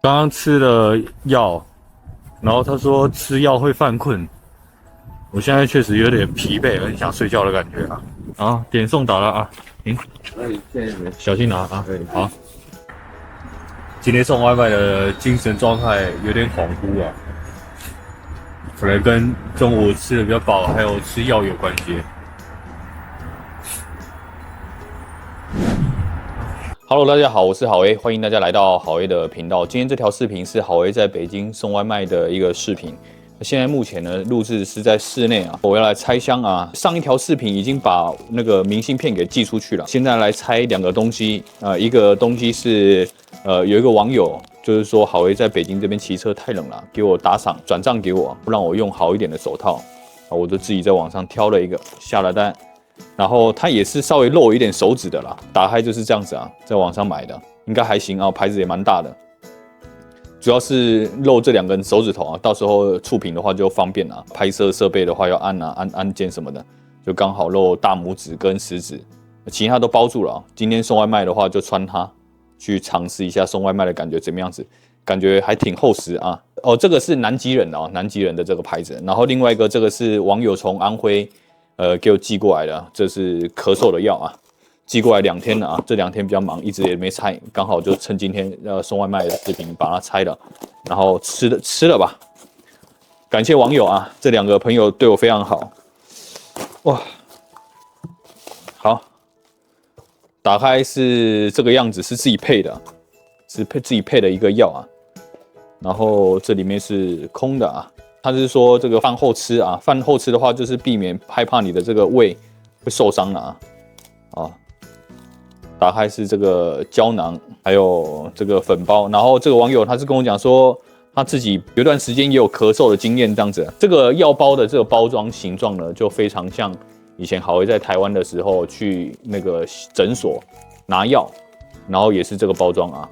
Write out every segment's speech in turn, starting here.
刚刚吃了药，然后他说吃药会犯困。我现在确实有点疲惫，很想睡觉的感觉啊。好，点送达了啊，谢谢，小心拿啊。好，今天送外卖的精神状态有点恍惚啊，可能跟中午吃的比较饱，还有吃药有关系。Hello， 大家好，我是郝 A， 欢迎大家来到郝 A 的频道。今天这条视频是郝 A 在北京送外卖的一个视频。现在目前呢，录制是在室内啊，我要来拆箱啊。上一条视频已经把那个明信片给寄出去了，现在来拆两个东西一个东西是有一个网友就是说郝 A 在北京这边骑车太冷了，给我打赏转账给我，让我用好一点的手套啊，我就自己在网上挑了一个下了单。然后它也是稍微露一点手指的啦，打开就是这样子啊，在网上买的，应该还行啊，牌子也蛮大的。主要是露这两根手指头啊，到时候触屏的话就方便啊，拍摄设备的话要按键什么的，就刚好露大拇指跟食指，其他都包住了啊。今天送外卖的话就穿它去尝试一下送外卖的感觉怎么样子，感觉还挺厚实啊。哦，这个是南极人的啊，南极人的这个牌子，然后另外一个这个是网友从安徽。给我寄过来的，这是咳嗽的药啊，寄过来2天了啊，这2天比较忙，一直也没拆，刚好就趁今天送外卖的视频把它拆了，然后吃了吧，感谢网友啊，这2个朋友对我非常好，哇，好，打开是这个样子，是自己配的，是自己配的一个药啊，然后这里面是空的啊。他是说这个饭后吃啊，饭后吃的话就是避免害怕你的这个胃会受伤了啊。打开是这个胶囊，还有这个粉包。然后这个网友他是跟我讲说，他自己有一段时间也有咳嗽的经验，这样子。这个药包的这个包装形状呢，就非常像以前郝 A 在台湾的时候去那个诊所拿药，然后也是这个包装啊。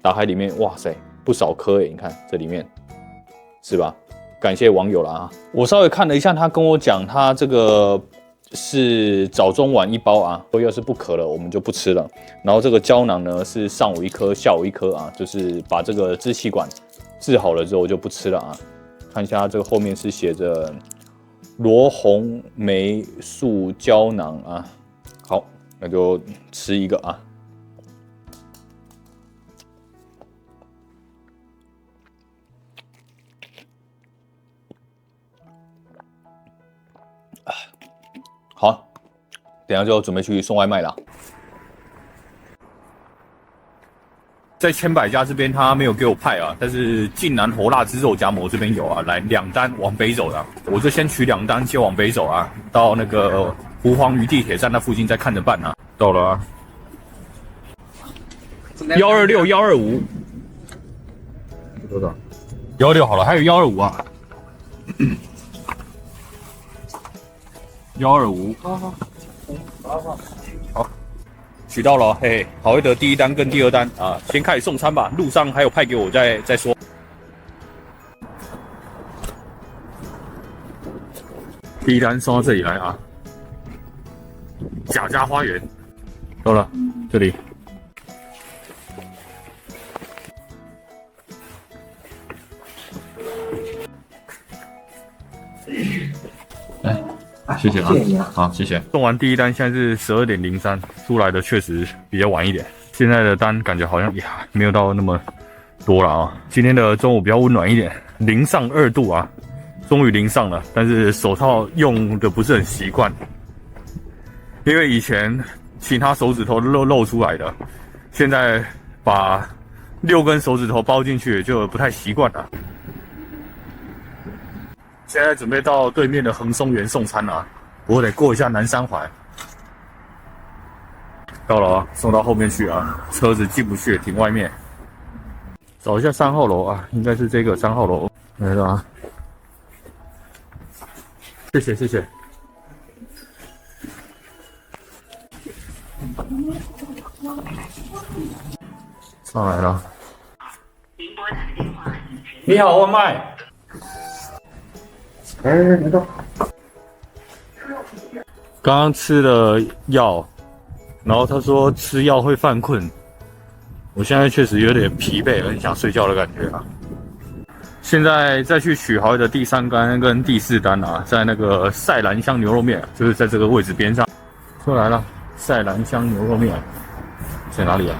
打开里面，哇塞，不少颗诶，你看这里面是吧？感谢网友啦啊！我稍微看了一下，他跟我讲，他这个是早中晚1包啊。要是不渴了，我们就不吃了。然后这个胶囊呢是上午1颗，下午1颗啊，就是把这个支气管治好了之后就不吃了啊。看一下这个后面是写着罗红霉素胶囊啊。好，那就吃一个啊。好，等一下就准备去送外卖了。在千百家这边他没有给我派啊，但是晋南火辣之肉夹馍这边有啊，来2单往北走的，我就先取2单，先往北走啊，到那个胡黄鱼地铁站那附近再看着办啊。到了啊，126、125，多少？126好了，还有125啊。125，好，取到了，嘿嘿，郝 A 的第1单跟第2单啊，先开始送餐吧，路上还有派给我再说。第1单送到这里来啊，贾家花园，到了这里。谢谢啊，好，谢谢。送完第1单，现在是12点03，出来的确实比较晚一点。现在的单感觉好像也没有到那么多了啊。今天的中午比较温暖一点，0上2度啊，终于0上了。但是手套用的不是很习惯，因为以前其他手指头露出来的，现在把6根手指头包进去就不太习惯了。现在准备到对面的恒松园送餐了，我得过一下南三环。到了啊，送到后面去啊，车子进不去，停外面。找一下3号楼啊，应该是这个3号楼来了啊。谢谢谢谢。上来了。你好，外卖。来到。刚刚吃了药，然后他说吃药会犯困，我现在确实有点疲惫，很想睡觉的感觉啊。现在再去取好的第3单跟第4单啊，在那个赛兰香牛肉面，就是在这个位置边上。出来了，赛兰香牛肉面在哪里啊？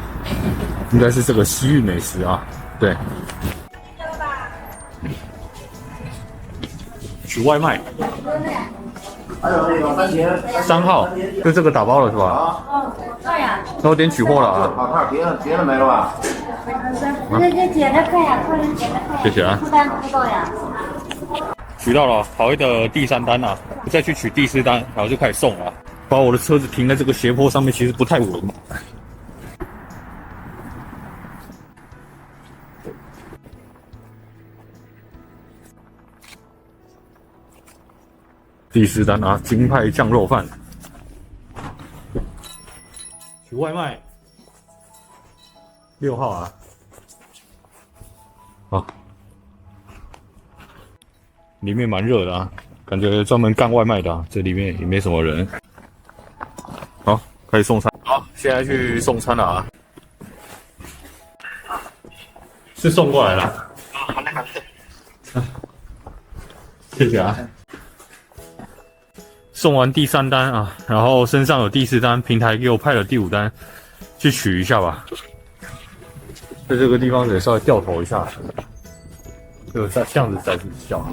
应该是这个西域美食啊，对。取外卖。还有那个番茄3号，就这个打包了是吧？啊，那我点取货了啊。好看，别的没了吧？这解的快呀，客人解的快。谢谢啊。负担不够呀。取到了好味的第3单啊，我再去取第4单，然后就开始送了。把我的车子停在这个斜坡上面，其实不太稳。第4单啊，金派酱肉饭。取外卖。6号啊。好。里面蛮热的啊，感觉专门干外卖的啊，这里面也没什么人。好，开始送餐。好，现在去送餐了啊。是送过来了。好嘞，好嘞。谢谢啊。送完第3单啊，然后身上有第4单，平台给我派了第5单，去取一下吧。在这个地方得稍微掉头一下，这个巷子实在是小，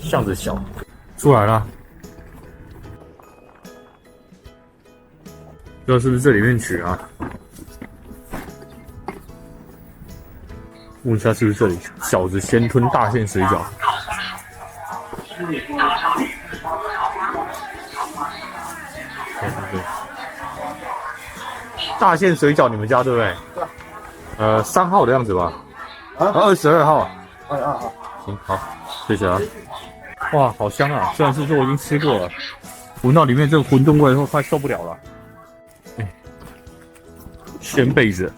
巷子小，出来了。不知道是不是这里面取啊？问一下是不是这里？小子先吞大馅水饺。大馅水饺，你们家对不对？3号的样子吧？啊，22号。22号。行，好，谢谢啊。哇，好香啊！虽然是说我已经吃过了，闻到里面这个馄饨味后，快受不了了。掀被子。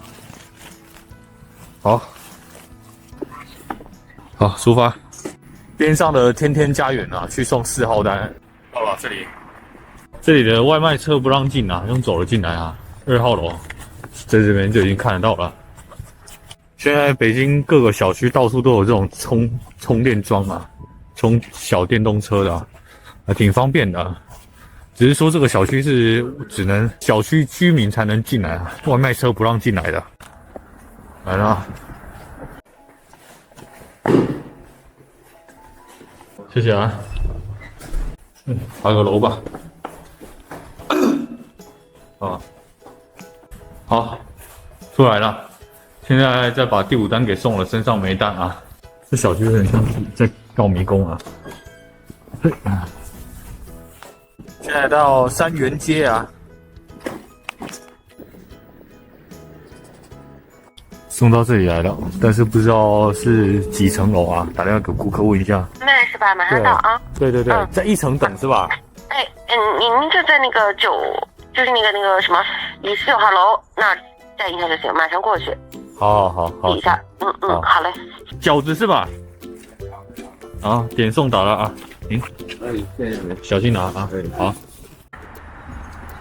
好，好，出发。边上的天天家园啊，去送4号单。到了这里。这里的外卖车不让进啊，用走了进来啊。2号楼，在这边就已经看得到了。现在北京各个小区到处都有这种充电桩啊，充小电动车的啊，挺方便的啊。只是说这个小区是只能小区居民才能进来啊，外卖车不让进来的。来了，谢谢啊。爬个楼吧。啊。好，出来了。现在再把第5单给送了，身上没单啊。这小区有点像在告迷宫啊。现在到3元街啊。送到这里来了，但是不知道是几层楼啊？打电话给顾客问一下。慢是吧？马上到啊。对，在1层等是吧？哎，您就在那个就是那个什么146号楼那儿站一下就行，马上过去。好。比一下，好嘞。饺子是吧？好，点送达了啊。谢谢。小心拿啊。好。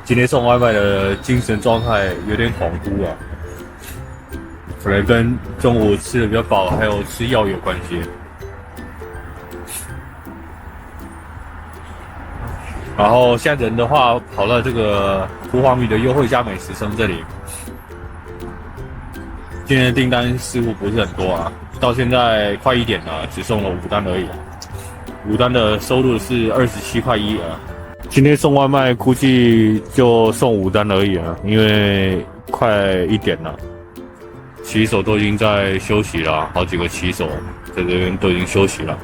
今天送外卖的精神状态有点恍惚啊，可能跟中午吃的比较饱，还有吃药有关系。然后现在人的话，跑到这个胡黄宇的优惠家美食城这里。今天的订单似乎不是很多啊，到现在快1点了，只送了5单而已。5单的收入是27块1啊。今天送外卖估计就送5单而已啊，因为快1点了，骑手都已经在休息了，好几个骑手在这边都已经休息了。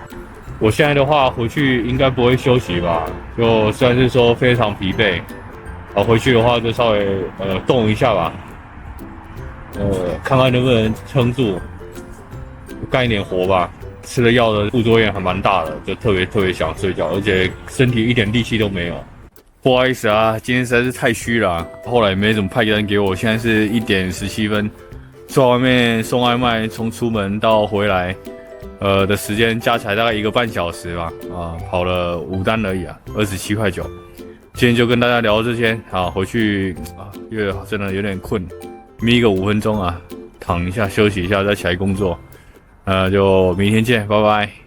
我现在的话回去应该不会休息吧，就虽然是说非常疲惫，回去的话就稍微动一下吧。看看能不能撑住，干一点活吧。吃了药的副作用还蛮大的，就特别想睡觉，而且身体一点力气都没有。不好意思啊，今天实在是太虚了啊，后来也没怎么派单给我。现在是1点17分，在外面送外卖，从出门到回来，的时间加起来大概1个半小时吧，跑了5单而已啊，27块9。今天就跟大家聊到这些，好，回去啊，因为真的有点困。眯个5分钟啊，躺一下休息一下，再起来工作。就明天见，拜拜。